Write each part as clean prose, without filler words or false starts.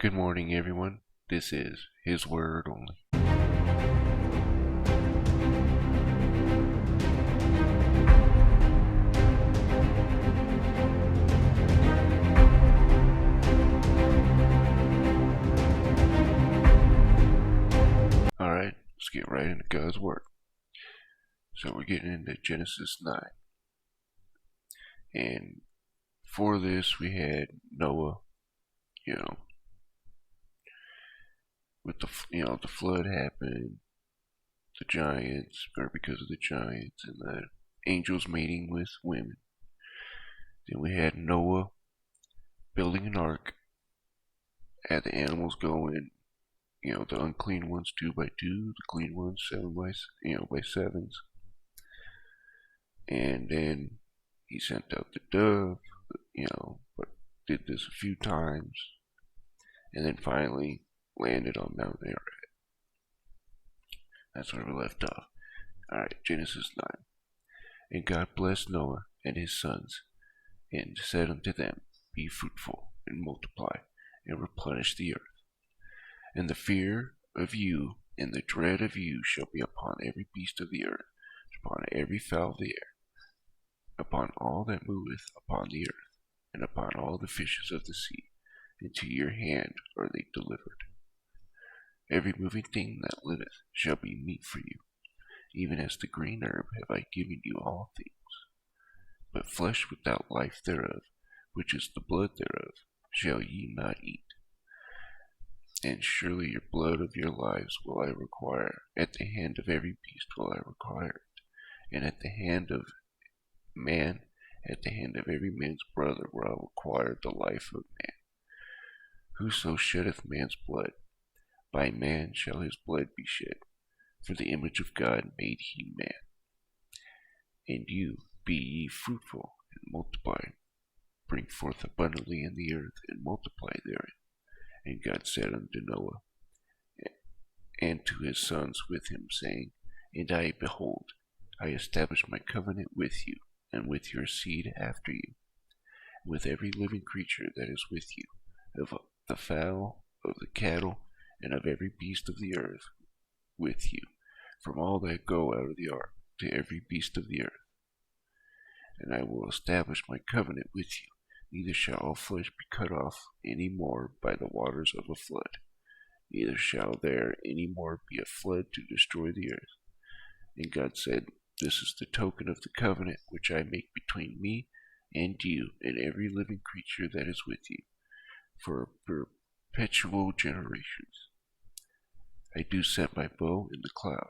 Good morning, everyone. This is His Word Only. Alright, let's get right into God's Word. So we're getting into Genesis 9. And for this, we had Noah, with the flood happened, the giants, or because of the giants, and the angels mating with women. Then we had Noah building an ark, had the animals going, the unclean ones 2 by 2, the clean ones 7 by, by 7s. And then he sent out the dove, but did this a few times, and then finally landed on Mount Ararat. That's where we left off. Alright, Genesis 9. And God blessed Noah and his sons, and said unto them, Be fruitful, and multiply, and replenish the earth. And the fear of you and the dread of you shall be upon every beast of the earth, upon every fowl of the air, upon all that moveth upon the earth, and upon all the fishes of the sea. Into your hand are they delivered. Every moving thing that liveth shall be meat for you, even as the green herb have I given you all things. But flesh without life thereof, which is the blood thereof, shall ye not eat. And surely your blood of your lives will I require, at the hand of every beast will I require it, and at the hand of man, at the hand of every man's brother will I require the life of man. Whoso sheddeth man's blood, by man shall his blood be shed, for the image of God made he man. And you, be ye fruitful, and multiply, bring forth abundantly in the earth, and multiply therein. And God said unto Noah, and to his sons with him, saying, And I, behold, I establish my covenant with you, and with your seed after you, with every living creature that is with you, of the fowl, of the cattle, and of every beast of the earth with you, from all that go out of the ark, to every beast of the earth. And I will establish my covenant with you, neither shall all flesh be cut off any more by the waters of a flood, neither shall there any more be a flood to destroy the earth. And God said, This is the token of the covenant which I make between me and you and every living creature that is with you, for perpetual generations. I do set my bow in the cloud,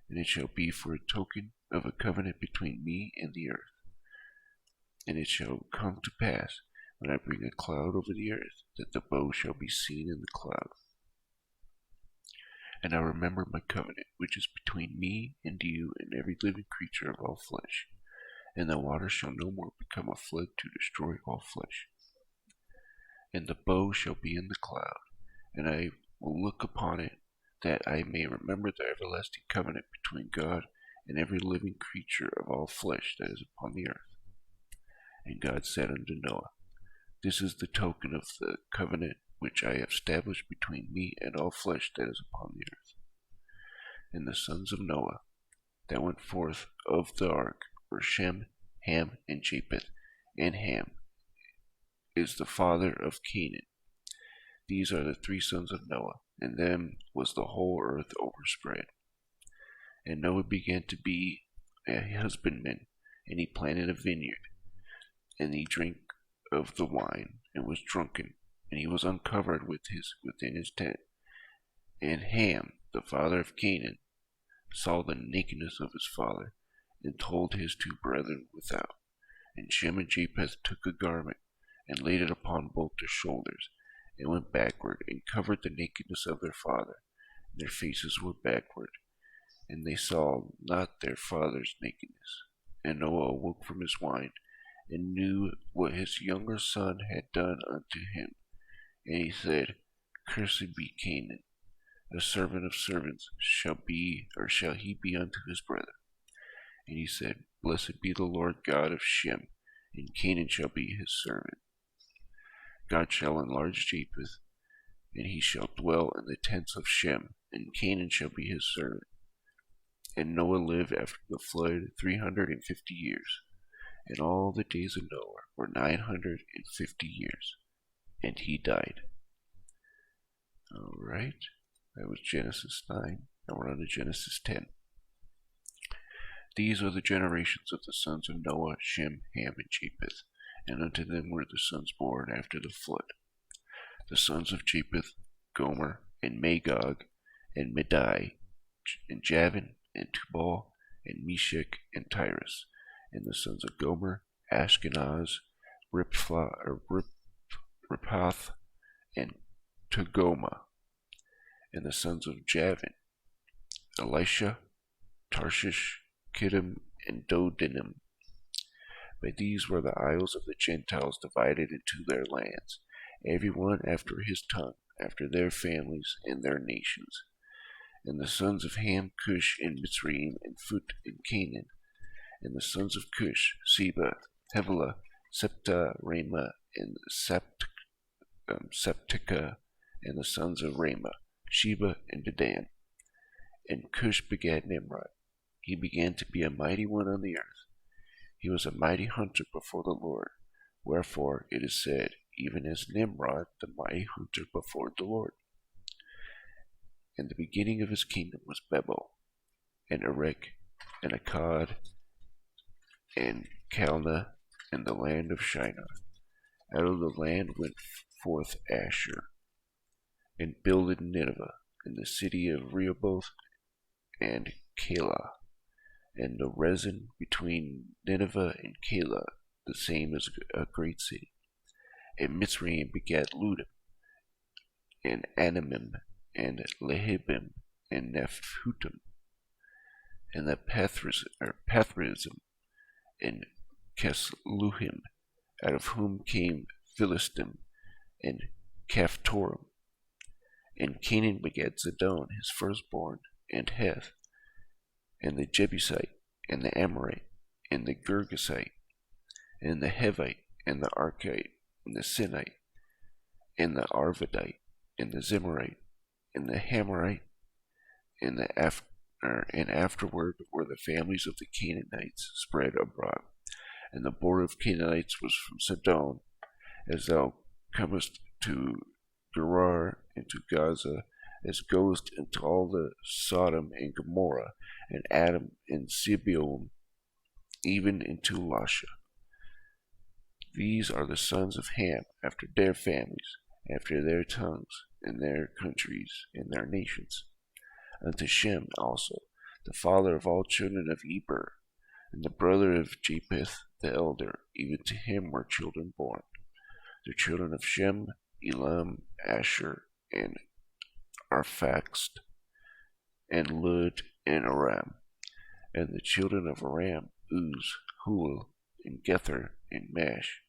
and it shall be for a token of a covenant between me and the earth. And it shall come to pass, when I bring a cloud over the earth, that the bow shall be seen in the cloud. And I remember my covenant, which is between me and you and every living creature of all flesh. And the water shall no more become a flood to destroy all flesh. And the bow shall be in the cloud, and I will look upon it, that I may remember the everlasting covenant between God and every living creature of all flesh that is upon the earth. And God said unto Noah, This is the token of the covenant which I have established between me and all flesh that is upon the earth. And the sons of Noah that went forth of the ark were Shem, Ham, and Japheth. And Ham is the father of Canaan. These are the 3 sons of Noah, and them was the whole earth overspread. And Noah began to be a husbandman, and he planted a vineyard, and he drank of the wine, and was drunken, and he was uncovered within his tent. And Ham, the father of Canaan, saw the nakedness of his father, and told his 2 brethren without. And Shem and Japheth took a garment, and laid it upon both their shoulders, and went backward, and covered the nakedness of their father. And their faces were backward, and they saw not their father's nakedness. And Noah awoke from his wine, and knew what his younger son had done unto him. And he said, Cursed be Canaan, a servant of servants shall he be unto his brother. And he said, Blessed be the Lord God of Shem, and Canaan shall be his servant. God shall enlarge Japheth, and he shall dwell in the tents of Shem, and Canaan shall be his servant. And Noah lived after the flood 350 years, and all the days of Noah were 950 years, and he died. Alright, that was Genesis 9. Now we're on to Genesis 10. These are the generations of the sons of Noah, Shem, Ham, and Japheth, and unto them were the sons born after the flood. The sons of Japheth, Gomer, and Magog, and Madai, and Javan, and Tubal, and Meshech, and Tyrus. And the sons of Gomer, Ashkenaz, Riphath, and Togoma. And the sons of Javan, Elisha, Tarshish, Kittim, and Dodanim. By these were the isles of the Gentiles divided into their lands, every one after his tongue, after their families and their nations. And the sons of Ham, Cush, and Mitzrayim, and Phut, and Canaan. And the sons of Cush, Seba, Havilah, Septa, Ramah, and Septica. And the sons of Ramah, Sheba, and Dedan. And Cush begat Nimrod. He began to be a mighty one on the earth. He was a mighty hunter before the Lord. Wherefore it is said, even as Nimrod, the mighty hunter before the Lord. And the beginning of his kingdom was Babel, and Erech, and Akkad, and Calneh, and the land of Shinar. Out of the land went forth Asshur, and builded Nineveh, and the city of Rehoboth, and Calah, and the Rezin between Nineveh and Calah, the same as a great city. And Mitzrayim begat Ludim, and Anamim, and Lehibim, and Nephhutim, and the Pathrizim, and Kesluhim, out of whom came Philistim, and Caphtorim. And Canaan begat Zidon, his firstborn, and Heth, and the Jebusite, and the Amorite, and the Girgasite, and the Hivite, and the Archite, and the Sinite, and the Arvadite, and the Zimrite, and the Hamorite, and afterward were the families of the Canaanites spread abroad. And the border of Canaanites was from Sidon, as thou comest to Gerar, and to Gaza, as goest into all the Sodom and Gomorrah, and Adam and Zeboim, even into Lasha. These are the sons of Ham, after their families, after their tongues, and their countries, and their nations. Unto Shem also, the father of all children of Eber, and the brother of Japheth the elder, even to him were children born. The children of Shem, Elam, Asher, and Arphaxad, and Lud, and Aram. And the children of Aram, Uz, Hul, and Gether, and Mash.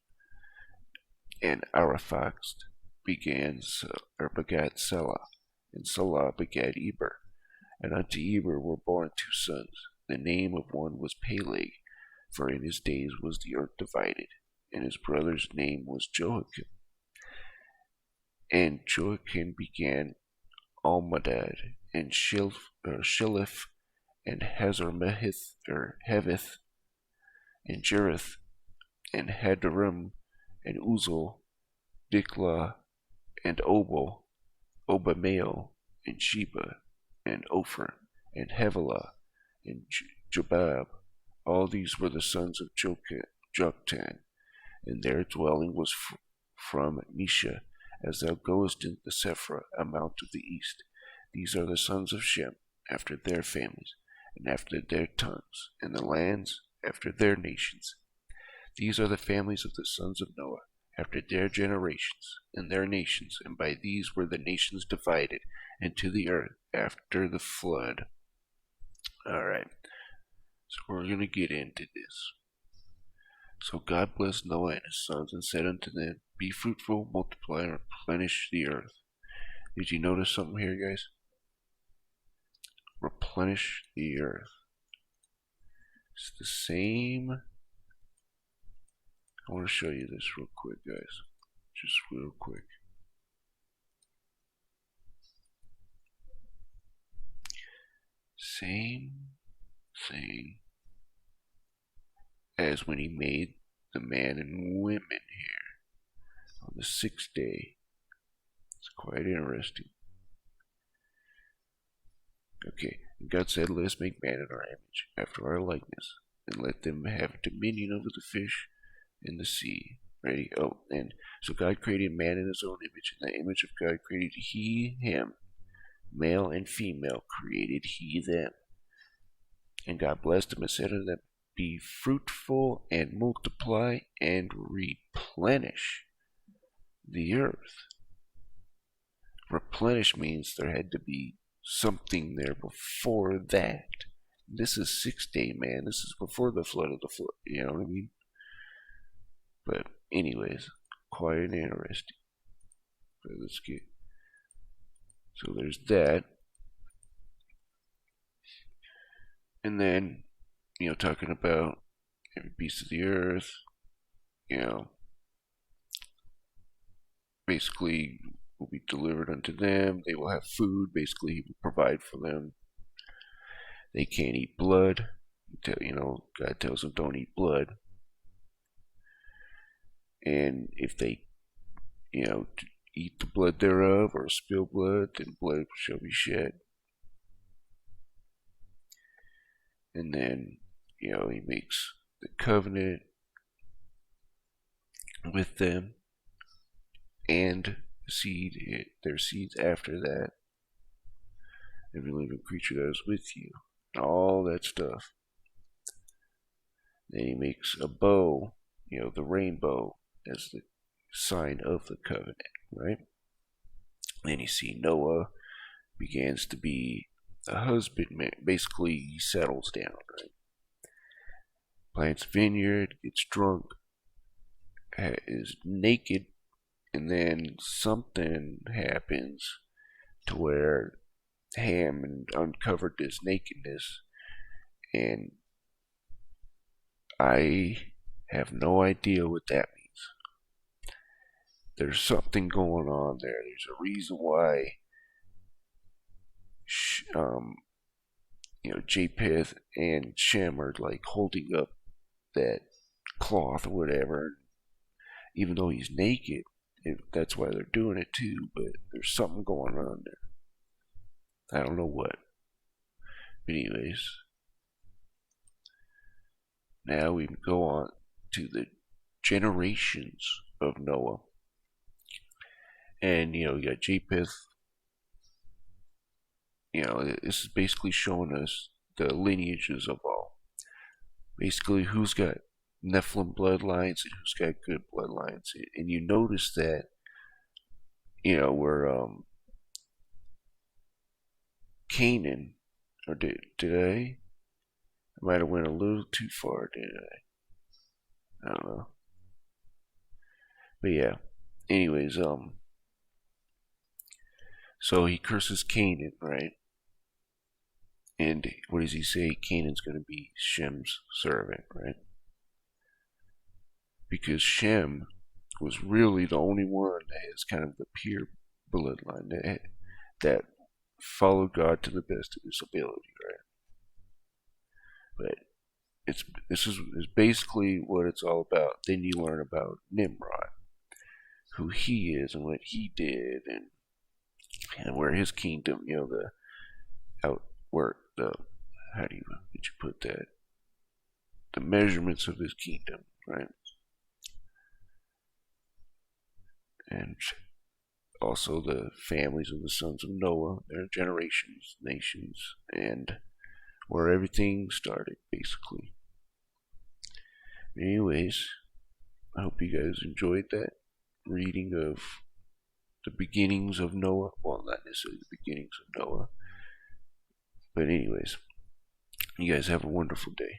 And Arphaxad begat Selah, and Selah begat Eber. And unto Eber were born 2 sons. The name of one was Peleg, for in his days was the earth divided, and his brother's name was Joachim. And Joachim began Almadad, and Shiliph, and Hazarmehith, or Hevith, and Jerith, and Hadarim, and Uzal, Diklah, and Obal, Obameo, and Sheba, and Ophir, and Havilah, and Jobab. All these were the sons of Joktan, and their dwelling was from Mesha, as thou goest into the Sephra, a mount of the east. These are the sons of Shem, after their families, and after their tongues, and the lands, after their nations. These are the families of the sons of Noah, after their generations, and their nations, and by these were the nations divided into the earth after the flood. Alright, so we're going to get into this. So God blessed Noah and his sons, and said unto them, Be fruitful, multiply, and replenish the earth. Did you notice something here, guys? Replenish the earth. It's the same. I want to show you this real quick, guys. Just real quick. Same thing as when he made the man and women here on the sixth day. It's quite interesting. Okay, God said, let us make man in our image, after our likeness, and let them have dominion over the fish in the sea. Ready? Oh, and so God created man in his own image. In the image of God created he him. Male and female created he them. And God blessed them and said unto them, be fruitful and multiply and replenish the earth. Replenish means there had to be something there before that. This is 6 day, man. This is before the flood of the flood. You know what I mean? But anyways, quite interesting. But let's get. So there's that. And then, talking about every beast of the earth, basically will be delivered unto them. They will have food. Basically, he will provide for them. They can't eat blood. God tells them don't eat blood. And if they, eat the blood thereof or spill blood, then blood shall be shed. And then, he makes the covenant with them and their seeds after that. Every living creature that is with you, and all that stuff. Then he makes a bow, the rainbow, as the sign of the covenant, right? Then you see Noah begins to be a husbandman. Basically, he settles down, right? Plants a vineyard, gets drunk, is naked, and then something happens to where Ham uncovered this nakedness, and I have no idea what that means. There's something going on there. There's a reason why Japheth and Shem are like holding up that cloth or whatever, even though he's naked. That's why they're doing it too, but there's something going on there. I don't know what. But anyways, now we go on to the generations of Noah. And, you got Japheth. This is basically showing us the lineages of all. Basically, who's got Nephilim bloodlines and who's got good bloodlines. And you notice that, where Canaan, or did I? I might have went a little too far, didn't I? I don't know. But yeah. Anyways, so he curses Canaan, right? And what does he say? Canaan's going to be Shem's servant, right? Because Shem was really the only one that has kind of the pure bloodline that followed God to the best of his ability, right? But this is basically what it's all about. Then you learn about Nimrod, who he is and what he did, and where his kingdom, how did you put that? The measurements of his kingdom, right? And also the families of the sons of Noah, their generations, nations, and where everything started, basically. Anyways, I hope you guys enjoyed that reading of the beginnings of Noah. Well, not necessarily the beginnings of Noah. But anyways, you guys have a wonderful day.